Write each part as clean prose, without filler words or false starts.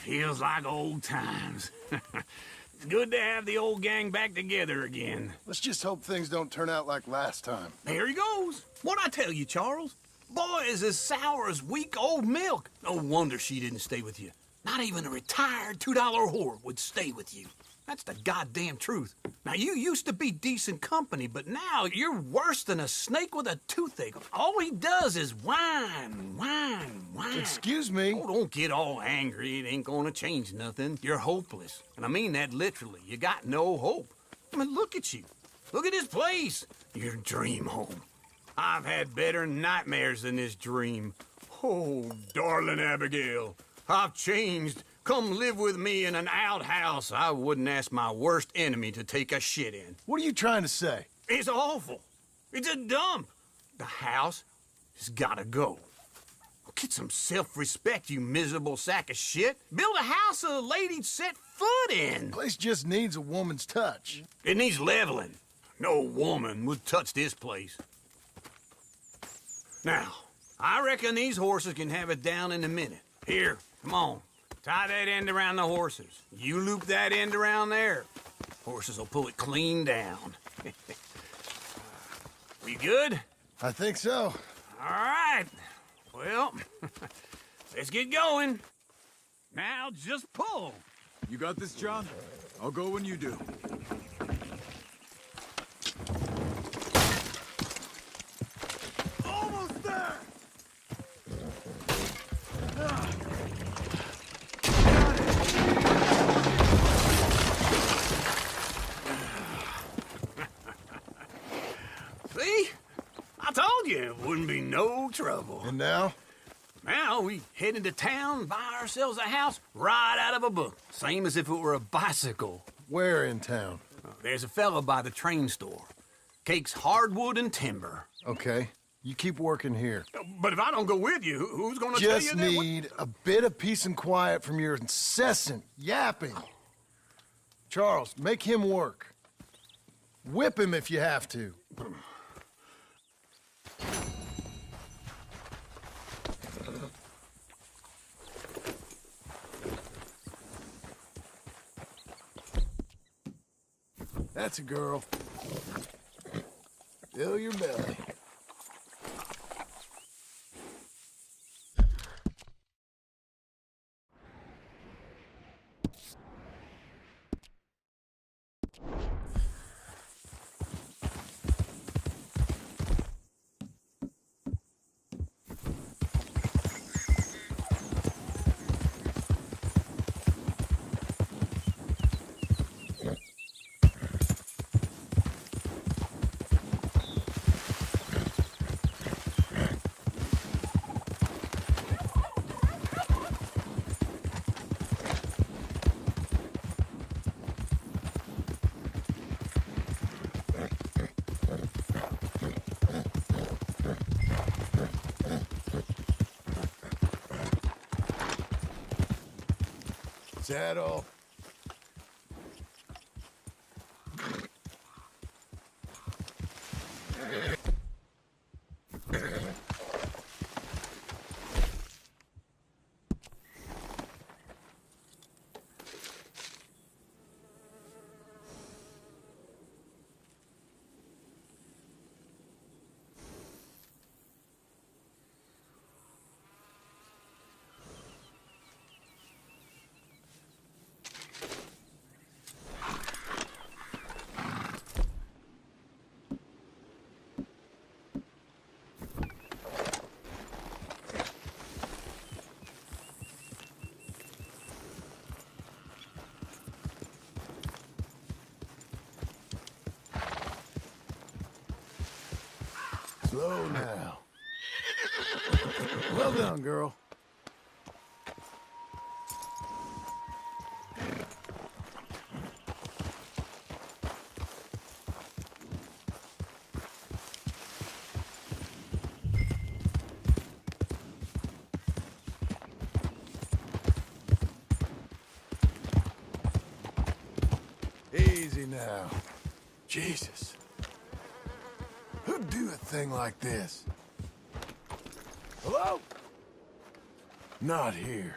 Feels like old times. It's good to have the old gang back together again. Let's just hope things don't turn out like last time. There he goes. What'd I tell you, Charles? Boy is as sour as weak old milk. No wonder she didn't stay with you. Not even a retired $2 whore would stay with you. That's the goddamn truth. Now, you used to be decent company, but now you're worse than a snake with a toothache. All he does is whine, whine, whine. Excuse me? Oh, don't get all angry. It ain't gonna change nothing. You're hopeless. And I mean that literally. You got no hope. I mean, look at you. Look at this place. Your dream home. I've had better nightmares than this dream. Oh, darling Abigail, I've changed. Come live with me in an outhouse I wouldn't ask my worst enemy to take a shit in. What are you trying to say? It's awful. It's a dump. The house has gotta go. Get some self-respect, you miserable sack of shit. Build a house a lady'd set foot in. The place just needs a woman's touch. It needs leveling. No woman would touch this place. Now, I reckon these horses can have it down in a minute. Here, come on. Tie that end around the horses. You loop that end around there. Horses will pull it clean down. We good? I think so. All right. Well, let's get going. Now just pull. You got this, John? I'll go when you do. Almost there! See? I told you it wouldn't be no trouble. And now? Now we head into town, buy ourselves a house right out of a book. Same as if it were a bicycle. Where in town? There's a fella by the train store. Cakes hardwood and timber. Okay. You keep working here. But if I don't go with you, who's gonna tell you Just that? need a bit of peace and quiet from your incessant yapping. Charles, make him work. Whip him if you have to. That's a girl. Fill your belly. Saddle. Slow now. Well done, girl. Easy now. Jesus. Who'd do a thing like this? Hello? Not here.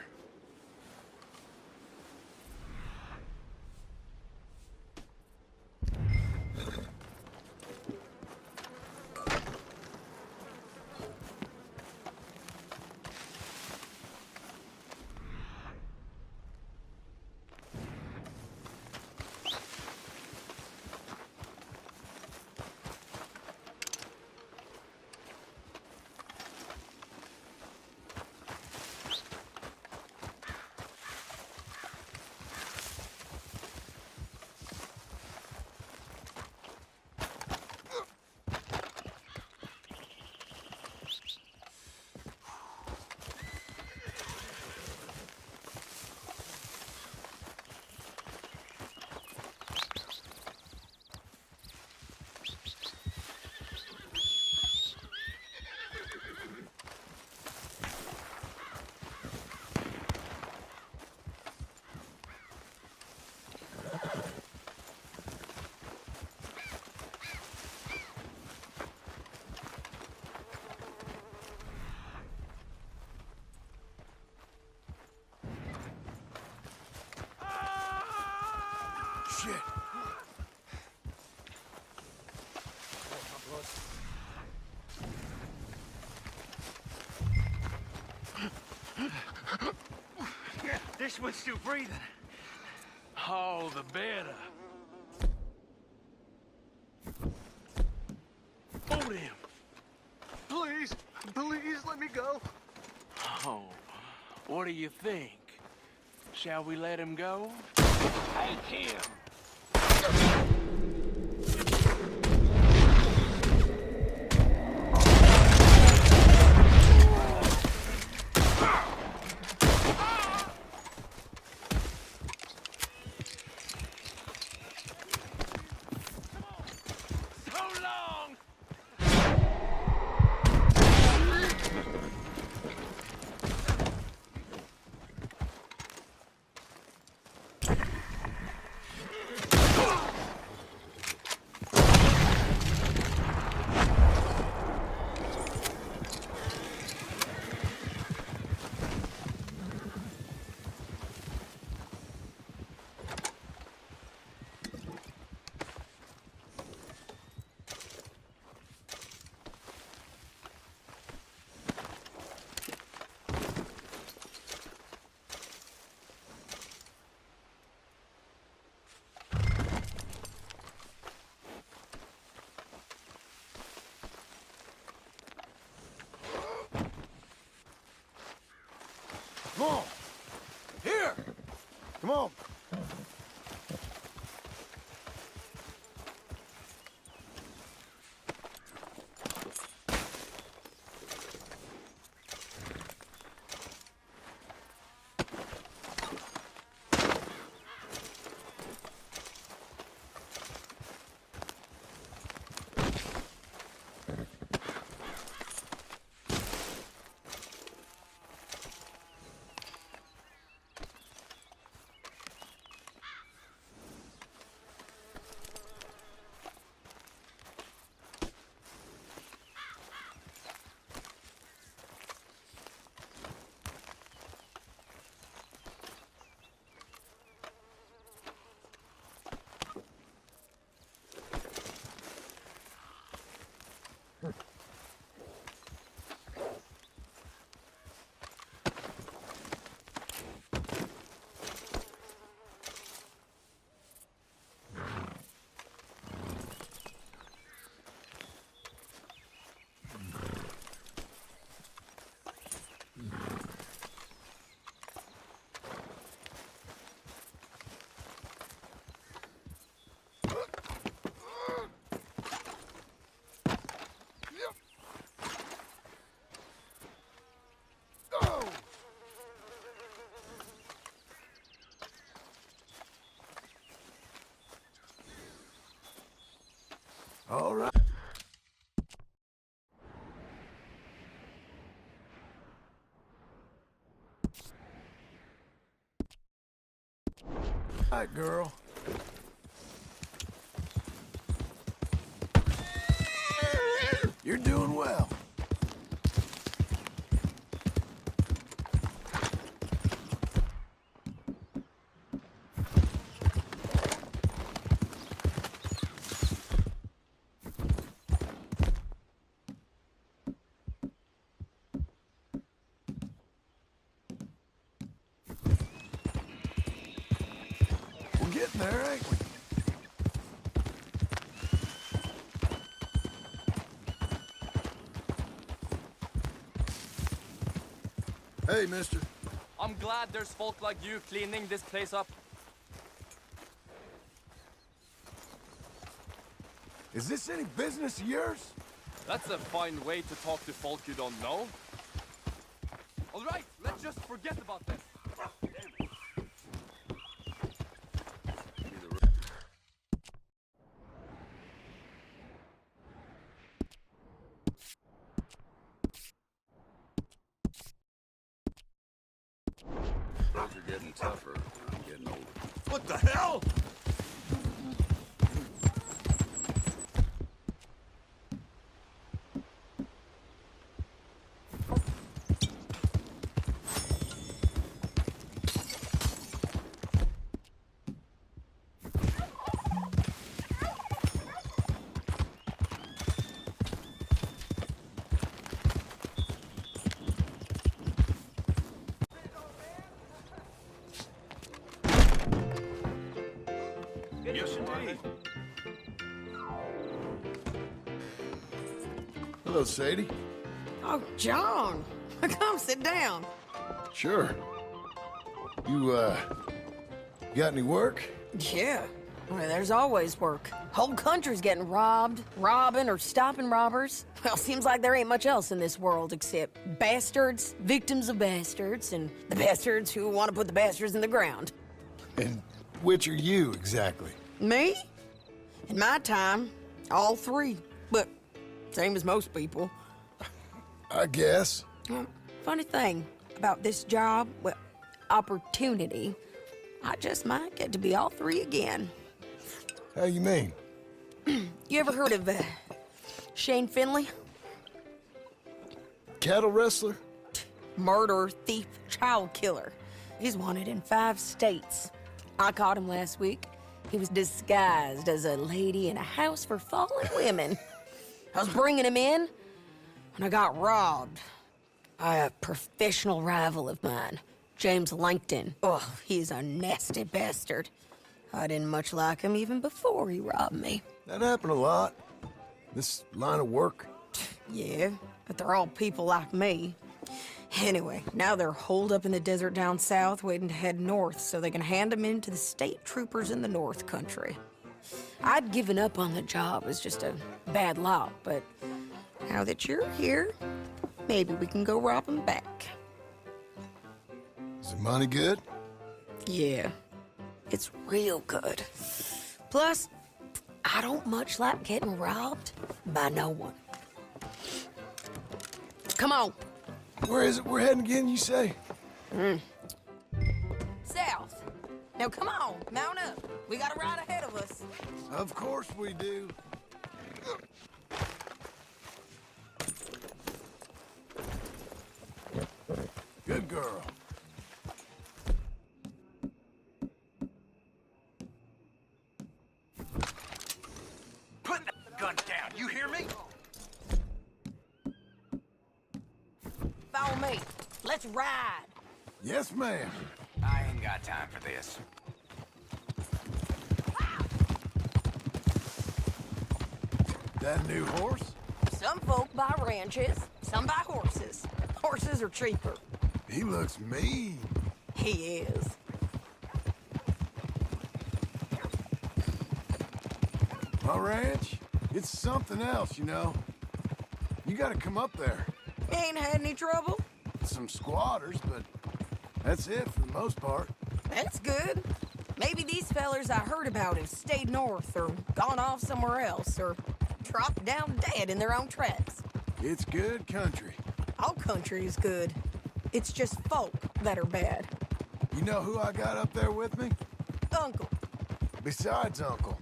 This one's still breathing. Oh, the better. Hold him. Please, please let me go. Oh, what do you think? Shall we let him go? Take him. Come on. Here. Come on. All right. All right, girl. You're doing well. We're getting there, ain't we? Hey, mister. I'm glad there's folk like you cleaning this place up. Is this any business of yours? That's a fine way to talk to folk you don't know. All right, let's just forget about this. Roads are getting tougher. I'm getting older. What the hell? Hello, Sadie. Oh, John. Come sit down. Sure. You, got any work? Yeah. Well, there's always work. Whole country's getting robbed, robbing, or stopping robbers. Well, seems like there ain't much else in this world except bastards, victims of bastards, and the bastards who want to put the bastards in the ground. And which are you, exactly? Me? In my time, all three. But same as most people. I guess. Well, funny thing about this job, well, opportunity, I just might get to be all three again. How you mean? You ever heard of Shane Finley? Cattle wrestler? Murderer, thief, child killer. He's wanted in 5 states. I caught him last week. He was disguised as a lady in a house for fallen women. I was bringing him in when I got robbed by a professional rival of mine, James Langton. Oh, he's a nasty bastard. I didn't much like him even before he robbed me. That happened a lot. This line of work. Yeah, but they're all people like me. Anyway, now they're holed up in the desert down south, waiting to head north so they can hand them in to the state troopers in the north country. I'd given up on the job as just a bad lot, but now that you're here, maybe we can go rob them back. Is the money good? Yeah, it's real good. Plus, I don't much like getting robbed by no one. Come on. Where is it we're heading again, you say? South. Now come on, mount up. We got a ride ahead of us. Of course we do. Good girl. Put that gun down, you hear me? Follow me. Let's ride. Yes, ma'am. I ain't got time for this. That new horse? Some folk buy ranches, some buy horses. Horses are cheaper. He looks mean. He is. My ranch? It's something else, you know. You gotta come up there. You ain't had any trouble? Some squatters, but that's it for the most part. That's good. Maybe these fellers I heard about have stayed north or gone off somewhere else or dropped down dead in their own tracks. It's good country. All country is good. It's just folk that are bad. You know who I got up there with me? Uncle. Besides Uncle.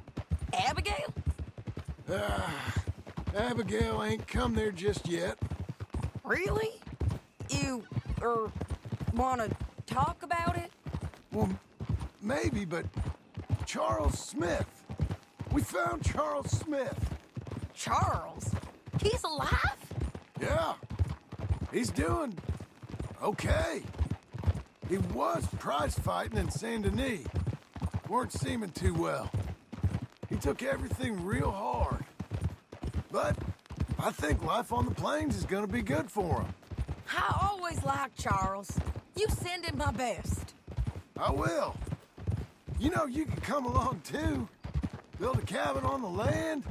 Abigail? Abigail ain't come there just yet. Really? You, wanna talk about it? Well, maybe, but Charles Smith. We found Charles Smith. Charles? He's alive? Yeah. He's doing okay. He was prize fighting in Saint Denis. Weren't seeming too well. He took everything real hard. But I think life on the plains is gonna be good for him. I always liked Charles. You send him my best. I will. You know, you can come along too. Build a cabin on the land.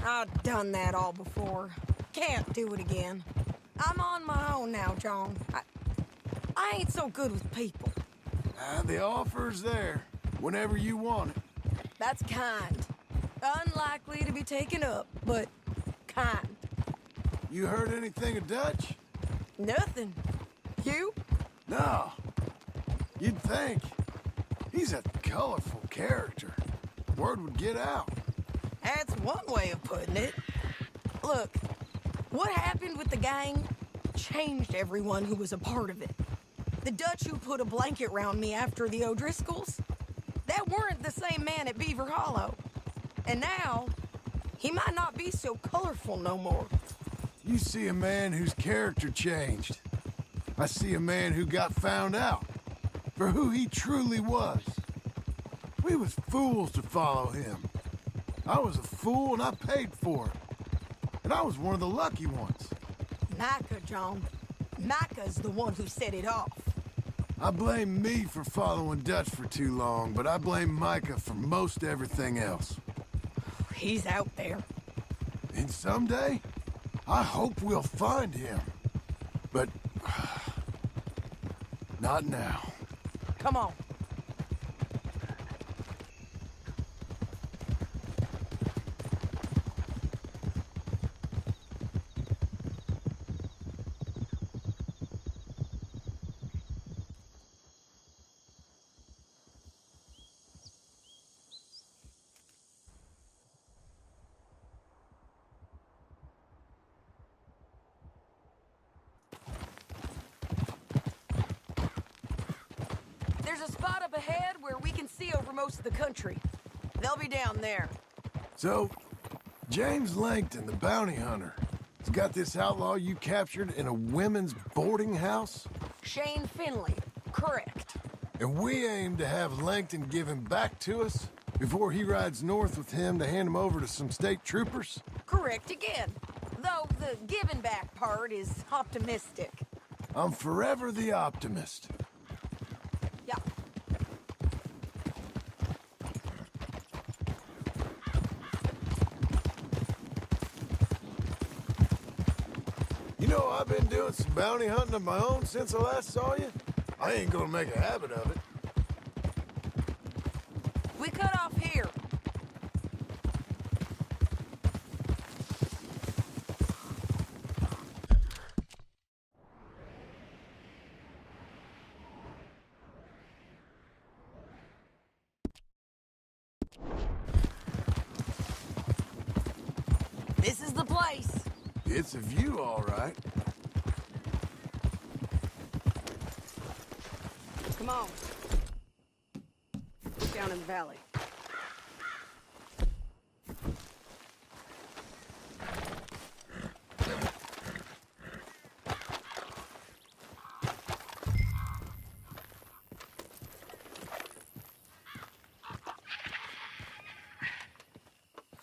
I've done that all before. Can't do it again. I'm on my own now, John. I ain't so good with people. The offer's there whenever you want it. That's kind. Unlikely to be taken up, but kind. You heard anything of Dutch? Nothing. You? No. You'd think. He's a colorful character. Word would get out. That's one way of putting it. Look, what happened with the gang changed everyone who was a part of it. The Dutch who put a blanket round me after the O'Driscolls, that weren't the same man at Beaver Hollow. And now, he might not be so colorful no more. You see a man whose character changed. I see a man who got found out for who he truly was. We was fools to follow him. I was a fool and I paid for it. And but I was one of the lucky ones. Micah, John. Micah's the one who set it off. I blame me for following Dutch for too long, but I blame Micah for most everything else. He's out there. And someday, I hope we'll find him. But... not now. Come on. There's a spot up ahead where we can see over most of the country. They'll be down there. So, James Langton, the bounty hunter, has got this outlaw you captured in a women's boarding house? Shane Finley. Correct. And we aim to have Langton give him back to us before he rides north with him to hand him over to some state troopers? Correct again. Though the giving back part is optimistic. I'm forever the optimist. Yeah. You know, I've been doing some bounty hunting of my own since I last saw you. I ain't gonna make a habit of it. We cut off here. This is the place. It's a view, all right. Come on. Look down in the valley.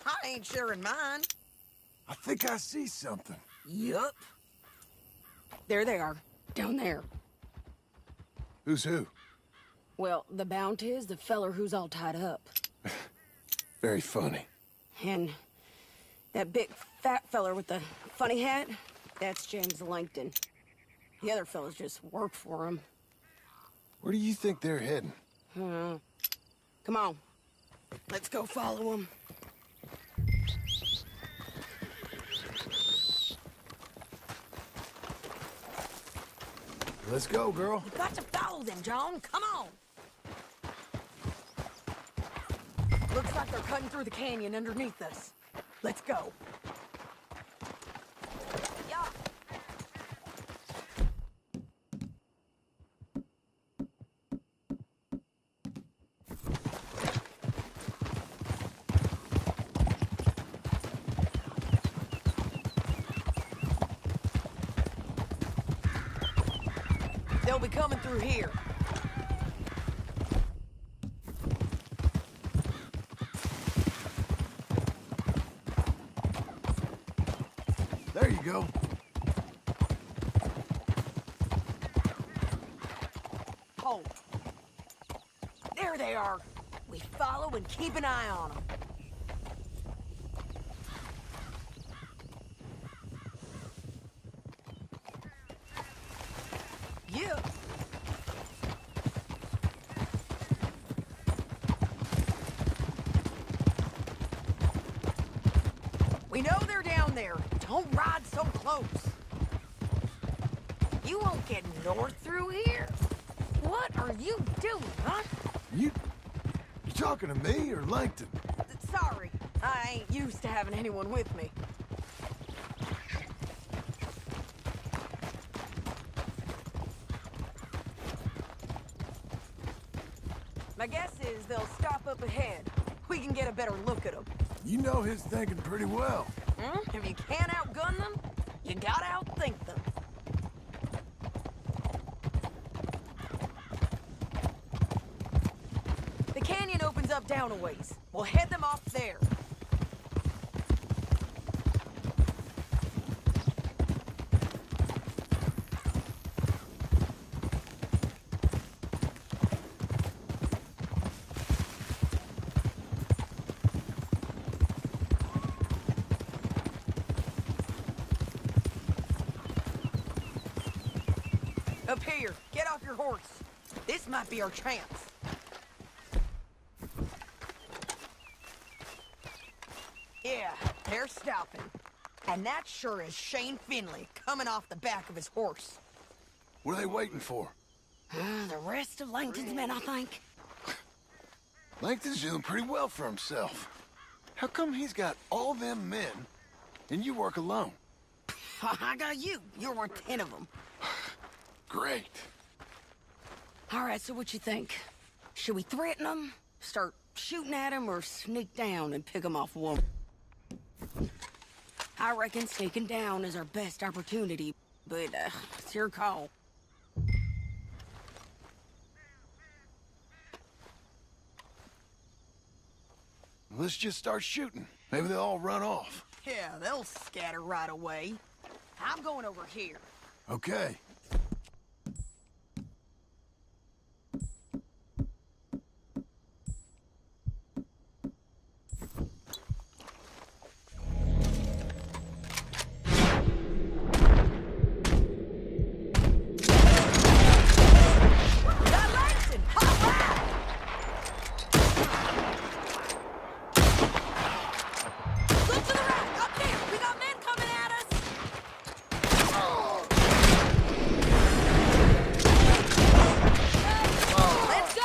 I ain't sure in mine. I think I see something. Yup. There they are, down there. Who's who? Well, the bounty is the feller who's all tied up. Very funny. And that big fat feller with the funny hat, that's James Langton. The other fellas just work for him. Where do you think they're heading? Come on. Let's go follow them. Let's go, girl. You got to follow them, John. Come on. Looks like they're cutting through the canyon underneath us. Let's go. Yeah. They'll be coming through here. There you go. Hold. There they are. We follow and keep an eye on them. Yeah. We know they're down there. Don't ride so close. You won't get north through here? What are you doing, huh? You talking to me or Langton? Sorry, I ain't used to having anyone with me. My guess is they'll stop up ahead. We can get a better look at them. You know his thinking pretty well. If you can't outgun them, you gotta outthink them. The canyon opens up down a ways. We'll head them off there. Up here, get off your horse. This might be our chance. Yeah, they're stopping. And that sure is Shane Finley coming off the back of his horse. What are they waiting for? The rest of Langton's men, I think. Langton's doing pretty well for himself. How come he's got all them men and you work alone? I got you. You're worth 10 of them. Great. All right, so what you think? Should we threaten them, start shooting at them, or sneak down and pick them off one? I reckon sneaking down is our best opportunity, but it's your call. Let's just start shooting. Maybe they'll all run off. Yeah, they'll scatter right away. I'm going over here. Okay. Got Langston! All right! Look to the right! Up here! We got men coming at us! Let's go!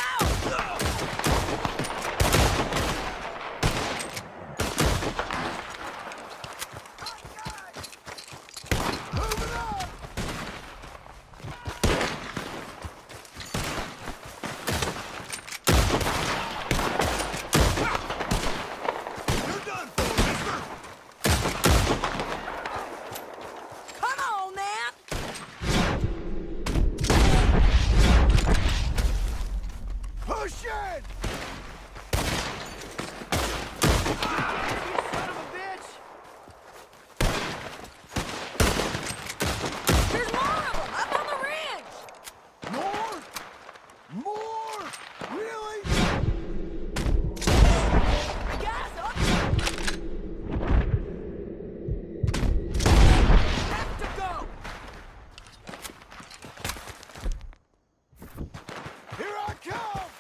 You're done for, mister! Come on, man! Push it! There's more of them up on the ridge! More? More? Really? Guys, up! Have to go! Here I come!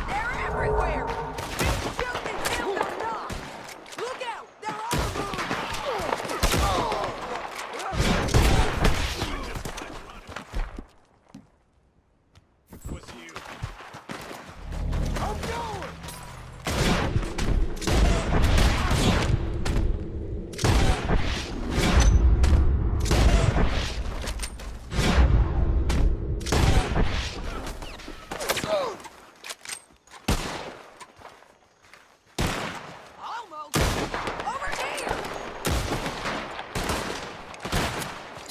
They're everywhere! Keep shooting until they're not! Look out! They're on the What's you? I'm going! Almost! Over here!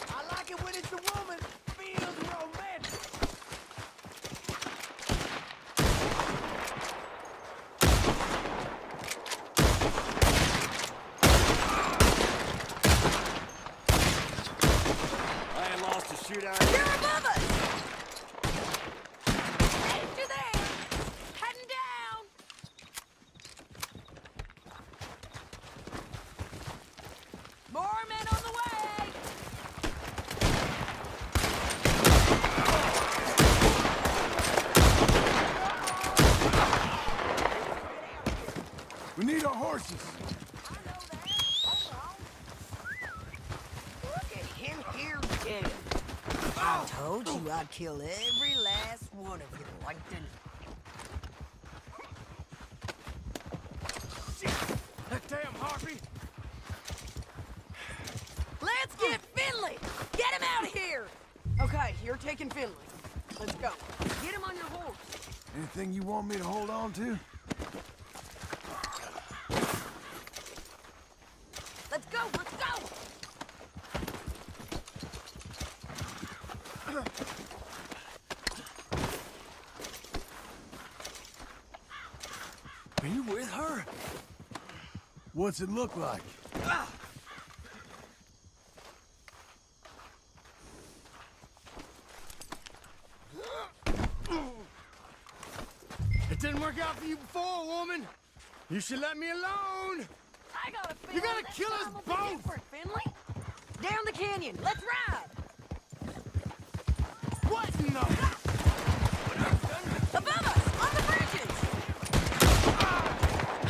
I like it when it's a woman. Feels romantic. I ain't lost a shootout. You're above us! After there! Heading down! More men on the way! We need our horses. I know that. Hold on. Look at him here dead. I told you I'd kill every last one of you, Langton. That damn harpy. Let's get Finley! Get him out of here! Okay, you're taking Finley. Let's go. Get him on your horse. Anything you want me to hold on to? Let's go, let's go! Are you with her? What's it look like? It didn't work out for you before, woman. You should let me alone. I got a feeling You gotta that kill us time will be both. different, Finley. Down the canyon. Let's ride. What in the... Above us, on the bridges.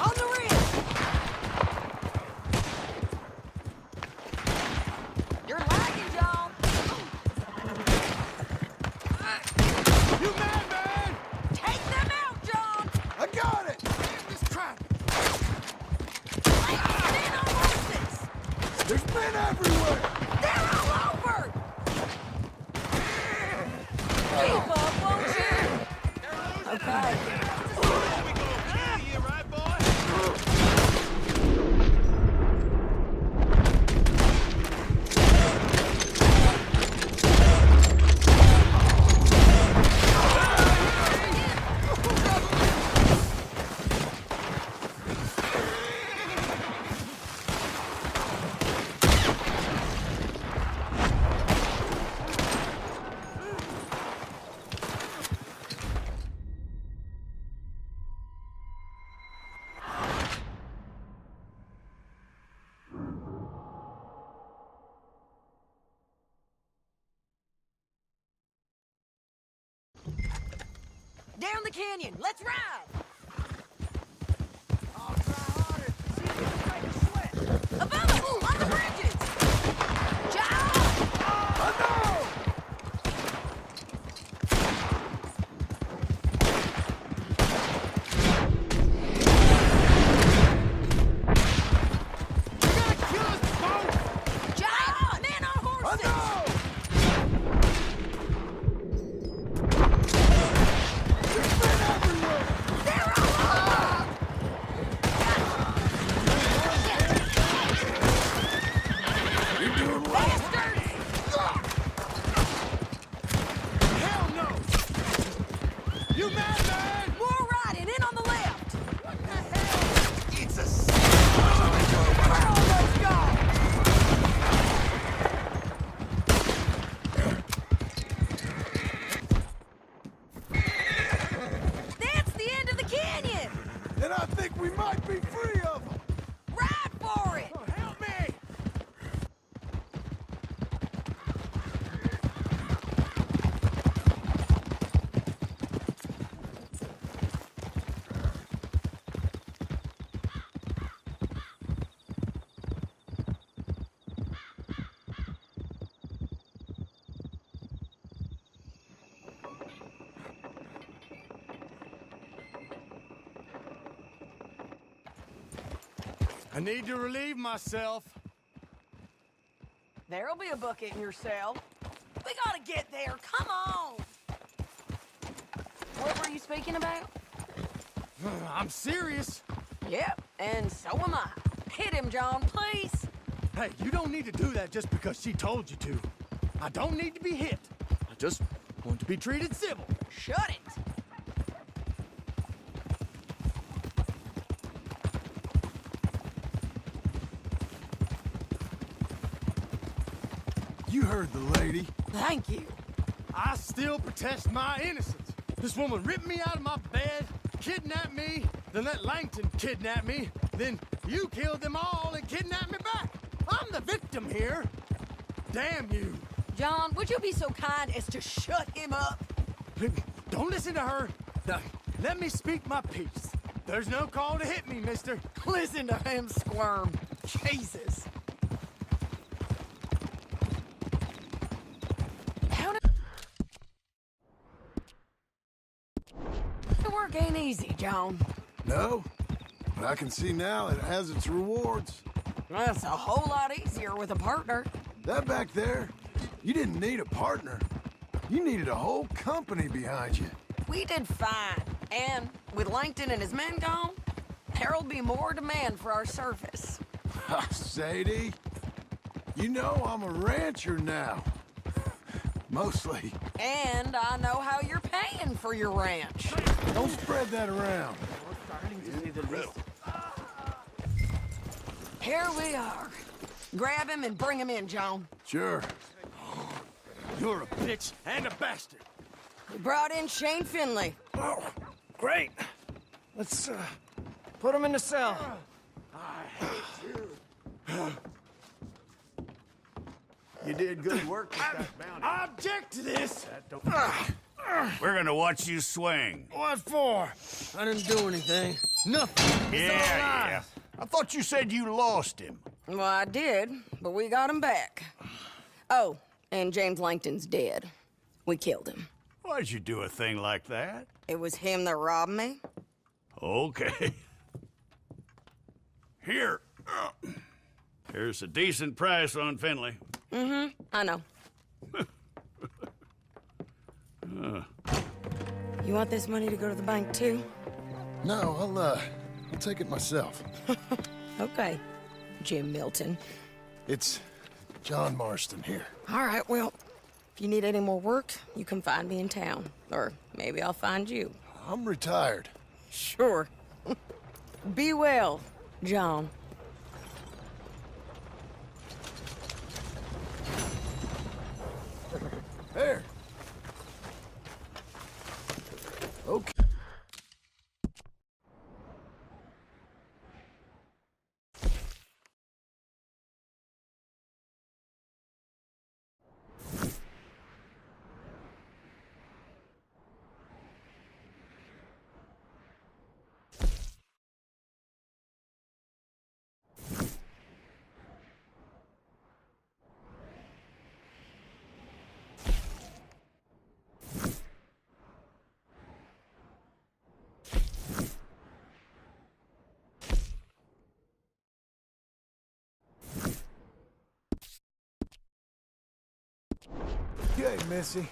On the ridge. You're lagging, John. You mad, man? Take them out, John. I got it. Damn this trap. Men on horses. There's men everywhere. They're all over. Keep up, won't you? Okay. Down the canyon. Let's ride. I'll try harder. See if you can break a sweat. Above us, on the bridges. John! I know. You gotta kill us both. John! Men on I horses. know. There's men everywhere. They're all over. You're doing well. Bastards! Hell no. You mad, man? More riding in on the left. What the hell? It's a We're almost gone. That's the end of the canyon. And I think we might be free of them. Ride for it. Oh, help me. I need to relieve myself. There'll be a bucket in your cell. We gotta get there. Come on. What were you speaking about? I'm serious. Yep, and so am I. Hit him, John, please. Hey, you don't need to do that just because she told you to. I don't need to be hit. I just want to be treated civil. Shut it. You heard the lady. Thank you. I still protest my innocence. This woman ripped me out of my bed, kidnapped me, then let Langton kidnap me, then you killed them all and kidnapped me back. I'm the victim here. Damn you. John, would you be so kind as to shut him up? Don't listen to her. Now, let me speak my piece. There's no call to hit me, mister. Listen to him squirm. Jesus. How did... The work ain't easy, John. No, but I can see now it has its rewards. That's a whole lot easier with a partner. That back there, you didn't need a partner. You needed a whole company behind you. We did fine. And with Langton and his men gone, there'll be more demand for our service. Sadie, you know I'm a rancher now. Mostly. And I know how you're paying for your ranch. Don't spread that around. Here we are. Grab him and bring him in, John. Sure. You're a bitch and a bastard. We brought in Shane Finley. Oh, great. Let's, put him in the cell. You did good work with that bounty. I object to this! We're gonna watch you swing. What for? I didn't do anything. Nothing. Yeah. I thought you said you lost him. Well, I did, but we got him back. Oh, and James Langton's dead. We killed him. Why'd you do a thing like that? It was him that robbed me. Okay. Here. Here's a decent price on Finley. I know. You want this money to go to the bank, too? No, I'll take it myself. Okay, Jim Milton. It's John Marston here. All right, well, if you need any more work, you can find me in town. Or maybe I'll find you. I'm retired. Sure. Be well, John. There. Okay. Okay, Missy.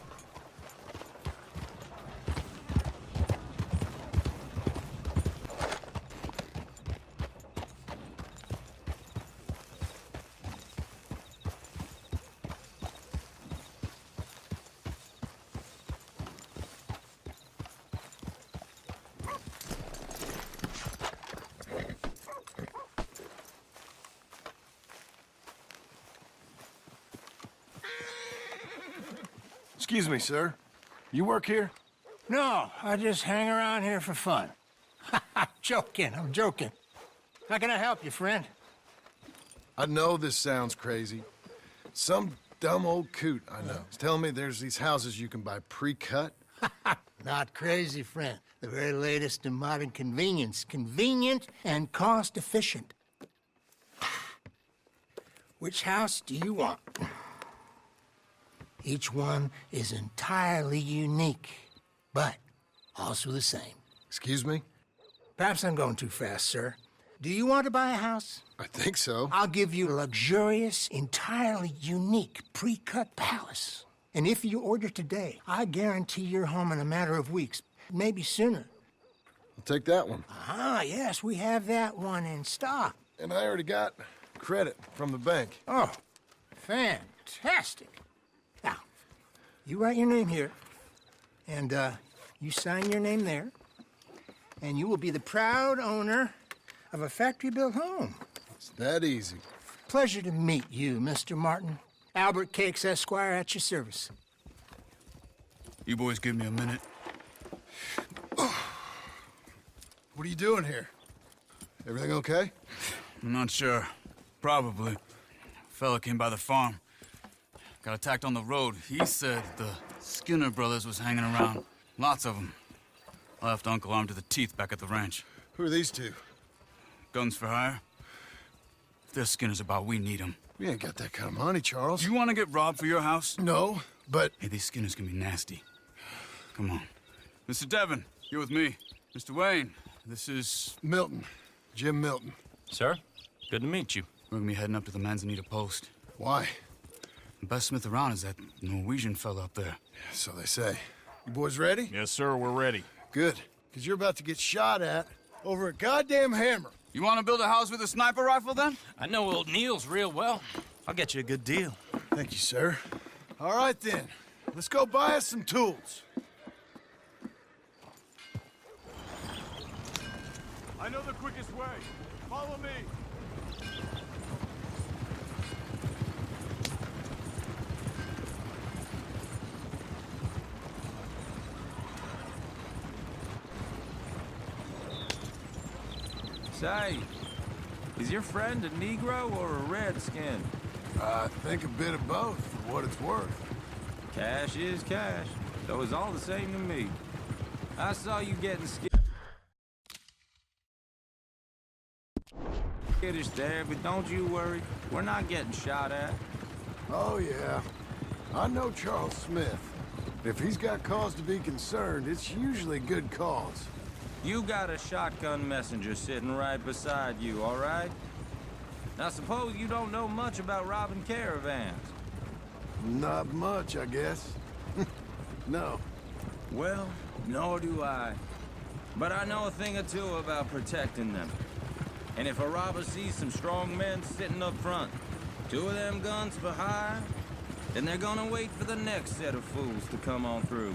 Excuse me, sir. You work here? No, I just hang around here for fun. I'm joking. How can I help you, friend? I know this sounds crazy. Some dumb old coot I know is telling me there's these houses you can buy pre-cut. Not crazy, friend. The very latest in modern convenience. Convenient and cost-efficient. Which house do you want? Each one is entirely unique, but also the same. Excuse me? Perhaps I'm going too fast, sir. Do you want to buy a house? I think so. I'll give you a luxurious, entirely unique pre-cut palace. And if you order today, I guarantee you're home in a matter of weeks, maybe sooner. I'll take that one. Ah, yes, we have that one in stock. And I already got credit from the bank. Oh, fantastic. Now, you write your name here, and you sign your name there, and you will be the proud owner of a factory-built home. It's that easy. Pleasure to meet you, Mr. Martin. Albert Cakes, Esquire, at your service. You boys give me a minute. What are you doing here? Everything okay? I'm not sure. Probably. Fella came by the farm. Got attacked on the road. He said the Skinner brothers was hanging around. Lots of them. I left Uncle armed to the teeth back at the ranch. Who are these two? Guns for hire. If they're Skinner's about, we need them. We ain't got that kind of money, Charles. Do you want to get robbed for your house? No, but... Hey, these Skinners can be nasty. Come on. Mr. Devon, you're with me. Mr. Wayne, this is... Milton. Jim Milton. Sir, good to meet you. We're gonna be heading up to the Manzanita post. Why? The best smith around is that Norwegian fella up there. So they say. You boys ready? Yes, sir, we're ready. Good. Because you're about to get shot at over a goddamn hammer. You want to build a house with a sniper rifle, then? I know old Neil's real well. I'll get you a good deal. Thank you, sir. All right, then. Let's go buy us some tools. I know the quickest way. Follow me. Say, is your friend a Negro or a Redskin? I think a bit of both, for what it's worth. Cash is cash, so it's all the same to me. I saw you getting skittish there, but don't you worry. We're not getting shot at. Oh, yeah. I know Charles Smith. If he's got cause to be concerned, it's usually good cause. You got a shotgun messenger sitting right beside you, all right? Now, suppose you don't know much about robbing caravans. Not much, I guess. No. Well, nor do I. But I know a thing or two about protecting them. And if a robber sees some strong men sitting up front, 2 of them guns for hire, then they're gonna wait for the next set of fools to come on through.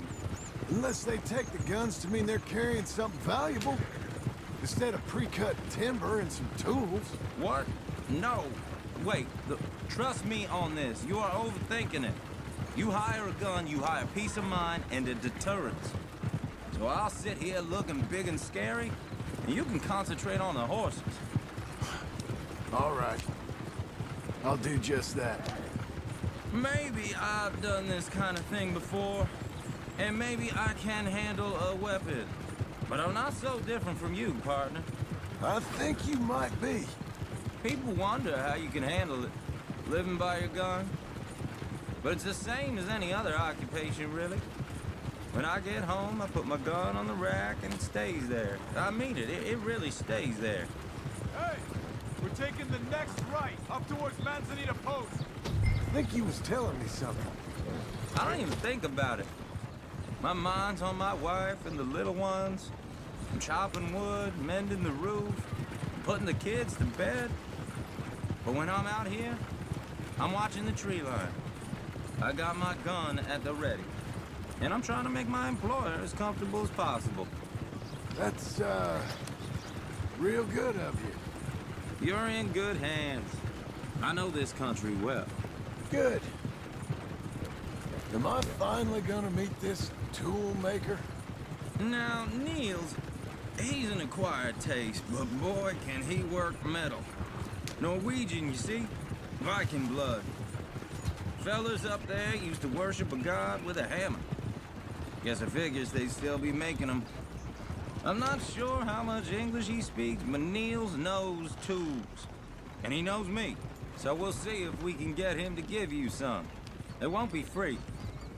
Unless they take the guns to mean they're carrying something valuable. Instead of pre-cut timber and some tools. What? No. Wait, trust me on this. You are overthinking it. You hire a gun, you hire peace of mind and a deterrence. So I'll sit here looking big and scary, and you can concentrate on the horses. All right. I'll do just that. Maybe I've done this kind of thing before, and maybe I can handle a weapon. But I'm not so different from you, partner. I think you might be. People wonder how you can handle it, living by your gun. But it's the same as any other occupation, really. When I get home, I put my gun on the rack and it stays there. I mean it, it really stays there. Hey, we're taking the next right, up towards Manzanita Post. I think he was telling me something. I don't even think about it. My mind's on my wife and the little ones. I'm chopping wood, mending the roof, putting the kids to bed. But when I'm out here, I'm watching the tree line. I got my gun at the ready. And I'm trying to make my employer as comfortable as possible. That's, real good of you. You're in good hands. I know this country well. Good. Am I finally gonna meet this tool maker? Now, Niels, he's an acquired taste, but boy, can he work metal. Norwegian, you see? Viking blood. Fellas up there used to worship a god with a hammer. Guess I figures they'd still be making them. I'm not sure how much English he speaks, but Niels knows tools. And he knows me. So we'll see if we can get him to give you some. They won't be free.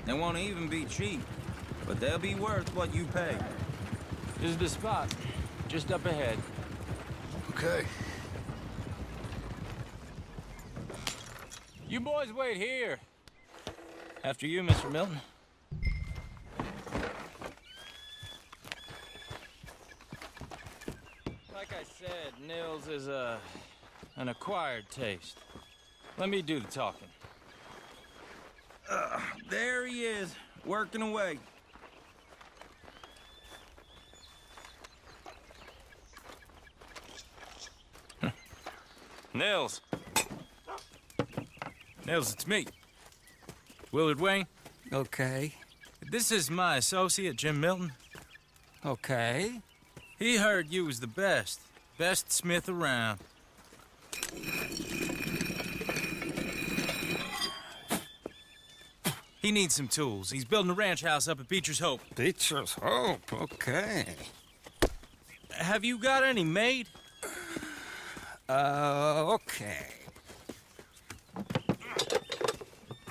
They won't even be cheap. But they'll be worth what you pay. This is the spot. Just up ahead. Okay. You boys wait here. After you, Mr. Milton. Like I said, Nils is an acquired taste. Let me do the talking. There he is, working away. Nils. Nils, it's me. Willard Wayne. Okay. This is my associate, Jim Milton. Okay. He heard you was the best. Best smith around. He needs some tools. He's building a ranch house up at Beecher's Hope. Beecher's Hope, okay. Have you got any made? Okay.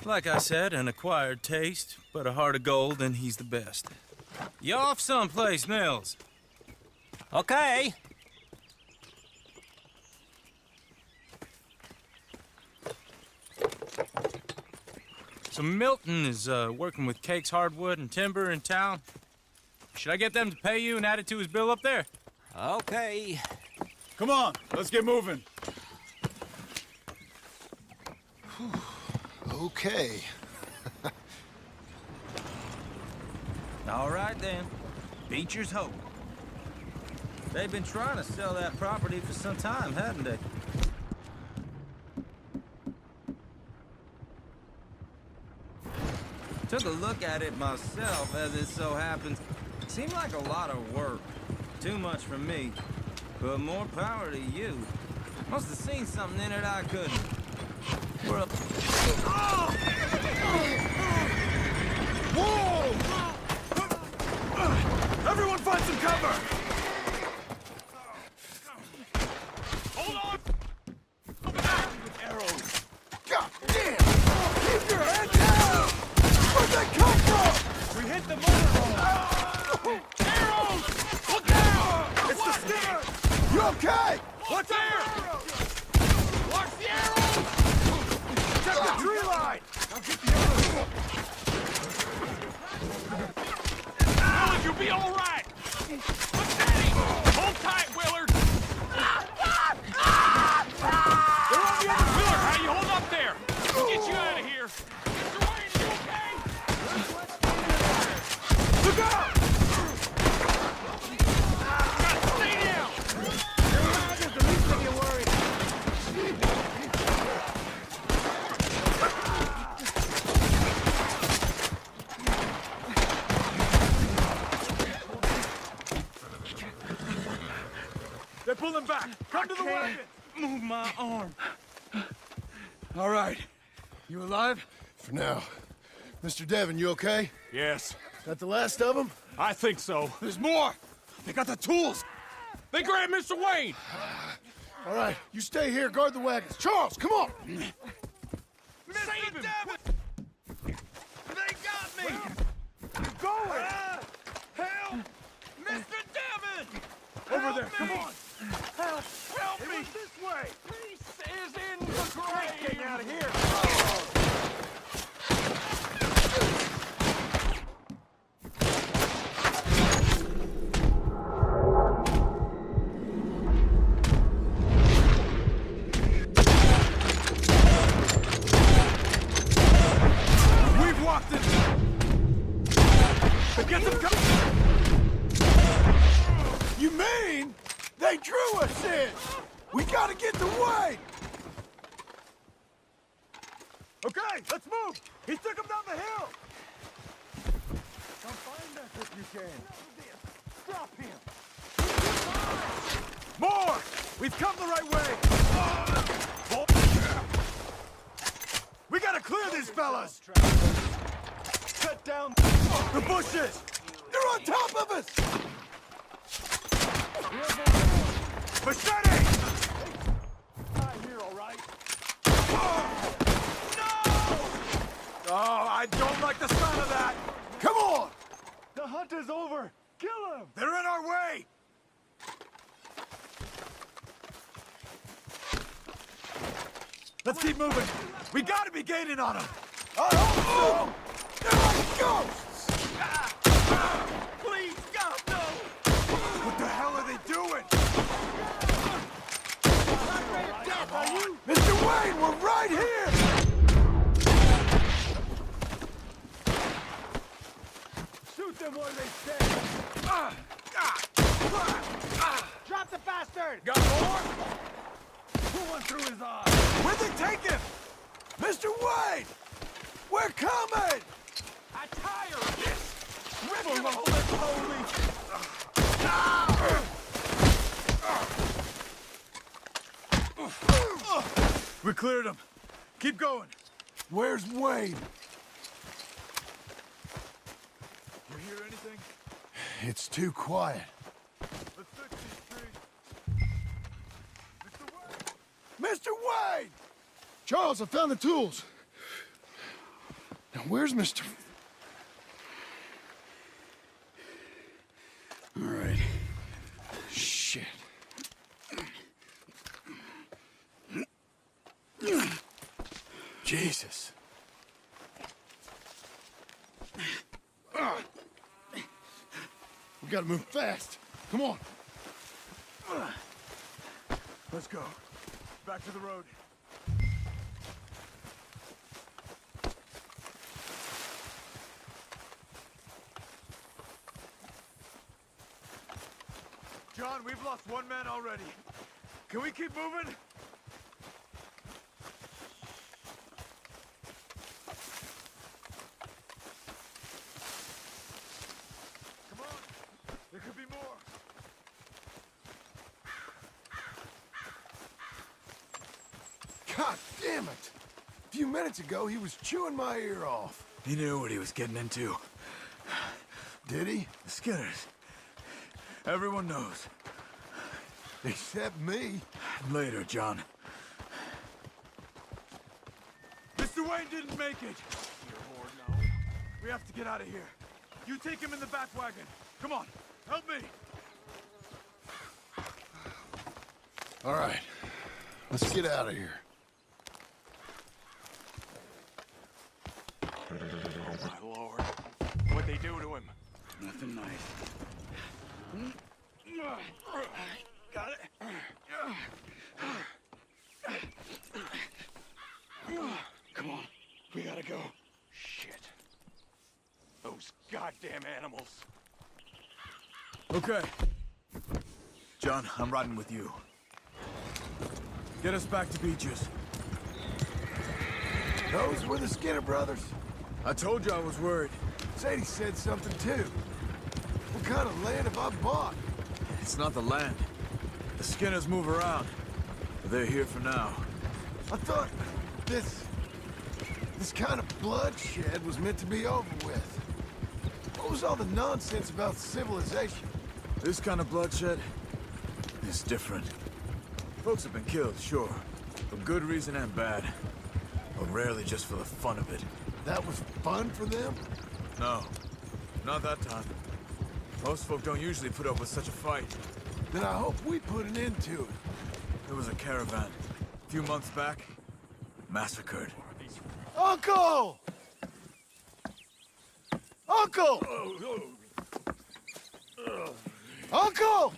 Like I said, an acquired taste, but a heart of gold, and he's the best. You off someplace, Nils? Okay. So Milton is working with Cake's Hardwood and Timber in town. Should I get them to pay you and add it to his bill up there? Okay. Come on, let's get moving. Okay. All right, then. Beecher's Hope. They've been trying to sell that property for some time, haven't they? Took a look at it myself, as it so happens. Seemed like a lot of work. Too much for me. But more power to you. Must have seen something in it I couldn't. We're up. Whoa! Everyone find some cover! Hold on! Arrows! God damn! Keep your head down! Where'd they come from? We hit the motorhome! Arrows! Look out! It's the stinger! You okay? What's there? Watch the arrows! Check the tree line! I'll get the arrows! Willard, you'll be all right! Look, Daddy! Hold tight, Willard! They're on the other pillar! How you hold up there? We'll get you out of here! Mr. Wayne, you okay? Look out! Stay down! That's the least thing you're worried. They're pulling back! Come to the wagon! Move my arm. All right. You alive? For now. Mr. Devon, you okay? Yes, That the last of them? I think so. There's more! They got the tools! They grabbed Mr. Wayne! All right, you stay here, guard the wagons. Charles, come on! Save him! They got me! Going! Help! Mr. Devon! Over there, come on! Help! Help It me! was this way! Peace is in the grave! Getting out of here! We've walked it! Get them coming! You mean they drew us in? We gotta get the way! Okay, let's move! He took him down the hill! Come find us if you can. Stop him! More! We've come the right way! We gotta clear these fellas! Cut down the bushes! They're on top of us! Machete! I'm here, all right? Oh, I don't like the sound of that! Come on! The hunt is over! Kill them! They're in our way! Let's keep moving! We gotta be gaining on them! I hope so! They're like ghosts! Please, God, no! What the hell are they doing? Mr. Wayne, we're right here! Shoot them where they stand! Drop the bastard! Got more? Put one through his eye! Where'd they take him? Mr. Wayne! We're coming! I'm tired of this! Rip him off the We cleared him. Keep going. Where's Wayne? You hear anything? It's too quiet. Let's fix these trees. Mr. Wayne! Mr. Wayne! Charles, I found the tools. Now, where's Mr. All right. Shit. Jesus. We gotta move fast. Come on. Let's go. Back to the road. John, we've lost one man already. Can we keep moving? Come on. There could be more. God damn it! A few minutes ago, he was chewing my ear off. He knew what he was getting into. Did he? The Skinners. Everyone knows. Except me. Later, John. Mr. Wayne didn't make it. We have to get out of here. You take him in the back wagon. Come on, help me. All right, let's get out of here. Oh, my Lord. What'd they do to him? Nothing nice. Got it. Come on, we gotta go. Shit. Those goddamn animals. Okay. John, I'm riding with you. Get us back to Beaches. Those were the Skinner brothers. I told you I was worried. Sadie said something too. What kind of land have I bought? It's not the land. The Skinners move around. But they're here for now. I thought this kind of bloodshed was meant to be over with. What was all the nonsense about civilization? This kind of bloodshed is different. Folks have been killed, sure. For good reason and bad. But rarely just for the fun of it. That was fun for them? No. Not that time. Most folk don't usually put up with such a fight. Then I hope we put an end to it. There was a caravan. A few months back. Massacred. Uncle! Uncle! Uncle!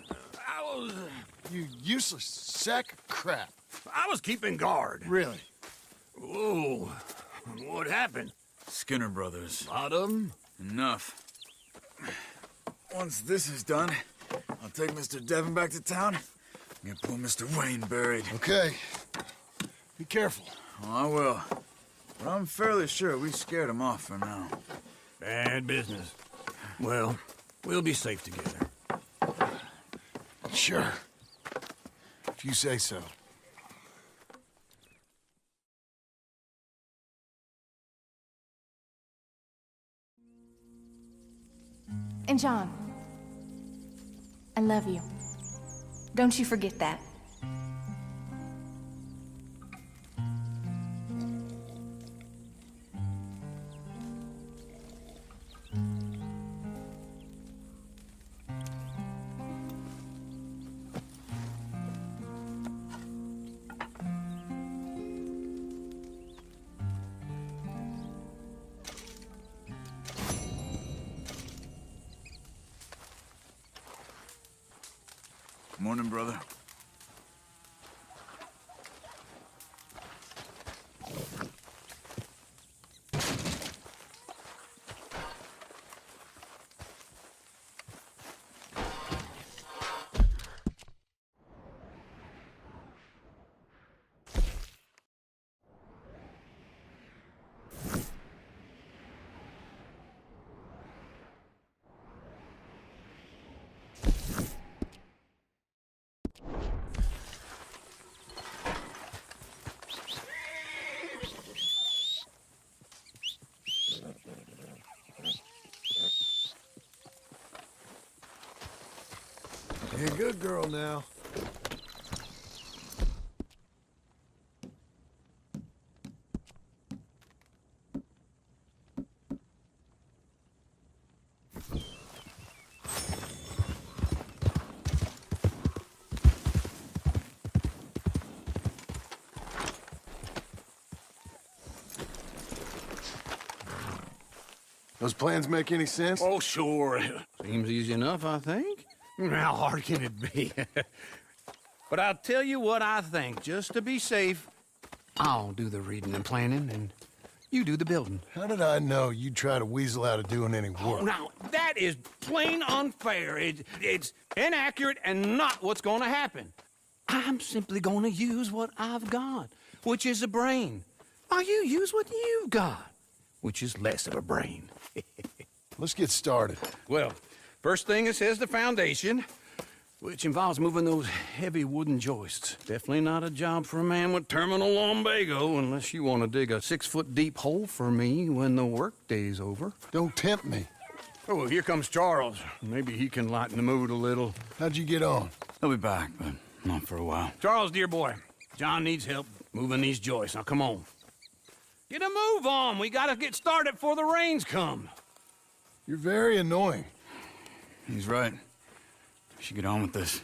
You useless sack of crap. I was keeping guard. Really? Whoa. What happened? Skinner brothers. Lot of them? Enough. Once this is done, I'll take Mr. Devon back to town and get poor Mr. Wayne buried. Okay. Be careful. Oh, I will. But I'm fairly sure we scared him off for now. Bad business. Well, we'll be safe together. Sure. If you say so. And John, I love you. Don't you forget that. Morning, brother. You're a good girl now. Those plans make any sense? Oh, sure. Seems easy enough, I think. How hard can it be? But I'll tell you what I think. Just to be safe, I'll do the reading and planning, and you do the building. How did I know you'd try to weasel out of doing any work? Oh, now, that is plain unfair. It's inaccurate and not what's going to happen. I'm simply going to use what I've got, which is a brain. While you use what you've got, which is less of a brain. Let's get started. Well, first thing it says the foundation. which involves moving those heavy wooden joists. Definitely not a job for a man with terminal lumbago, unless you want to dig a 6-foot deep hole for me when the workday's over. Don't tempt me. Oh, here comes Charles. Maybe he can lighten the mood a little. How'd you get on? He'll be back, but not for a while. Charles, dear boy, John needs help moving these joists. Now, come on. Get a move on. We gotta get started before the rains come. You're very annoying. He's right. We should get on with this.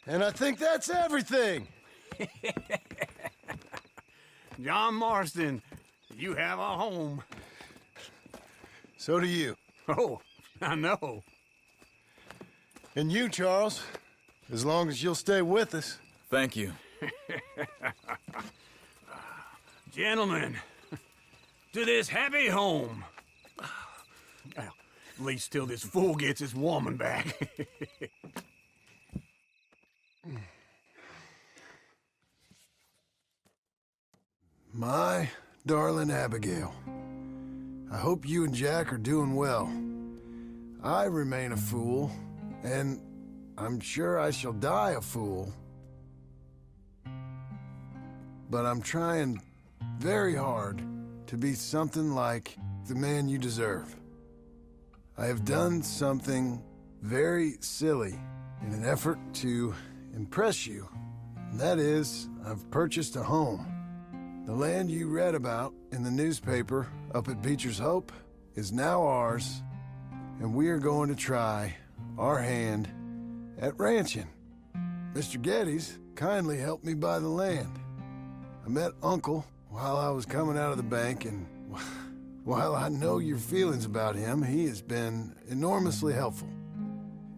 And I think that's everything. John Marston, you have a home. So do you. Oh, I know. And you, Charles, as long as you'll stay with us. Thank you. Gentlemen, to this happy home. Well, at least till this fool gets his woman back. My darling Abigail, I hope you and Jack are doing well. I remain a fool, and I'm sure I shall die a fool. But I'm trying very hard to be something like the man you deserve. I have done something very silly in an effort to impress you. And that is, I've purchased a home. The land you read about in the newspaper up at Beecher's Hope is now ours, and we are going to try our hand at ranching. Mr. Geddes kindly helped me buy the land. I met Uncle while I was coming out of the bank, and while I know your feelings about him, he has been enormously helpful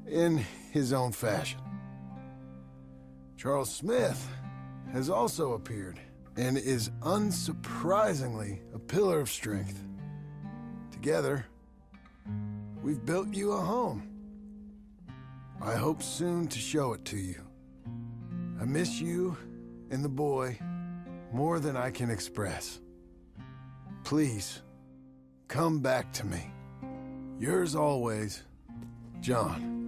in his own fashion. Charles Smith has also appeared and is unsurprisingly a pillar of strength. Together, we've built you a home. I hope soon to show it to you. I miss you and the boy more than I can express. Please, come back to me. Yours always, John.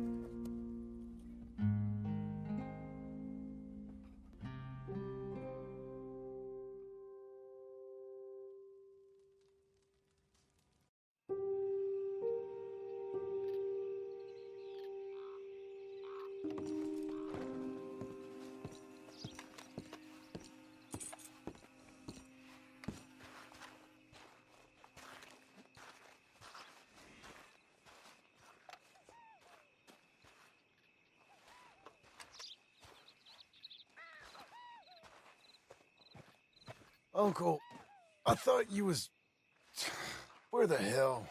Uncle, I thought you was... Where the hell?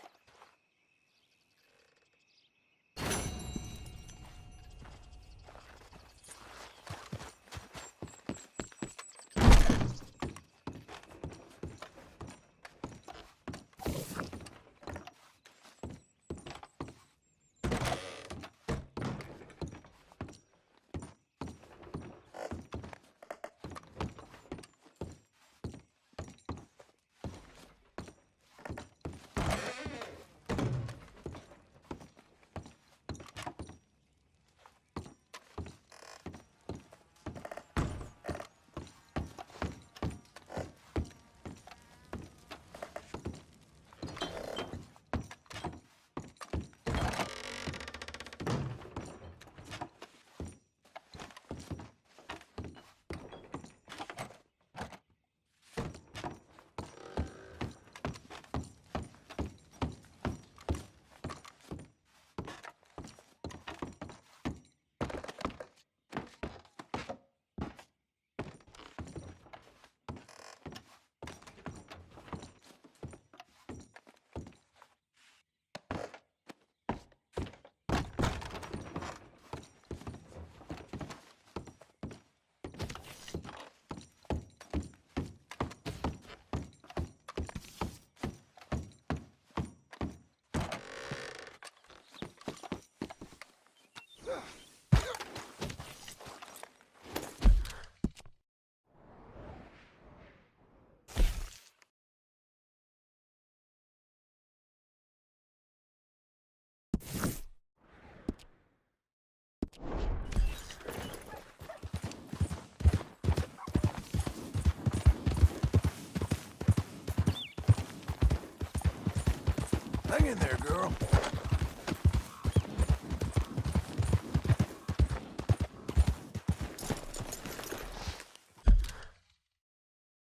Hang in there, girl.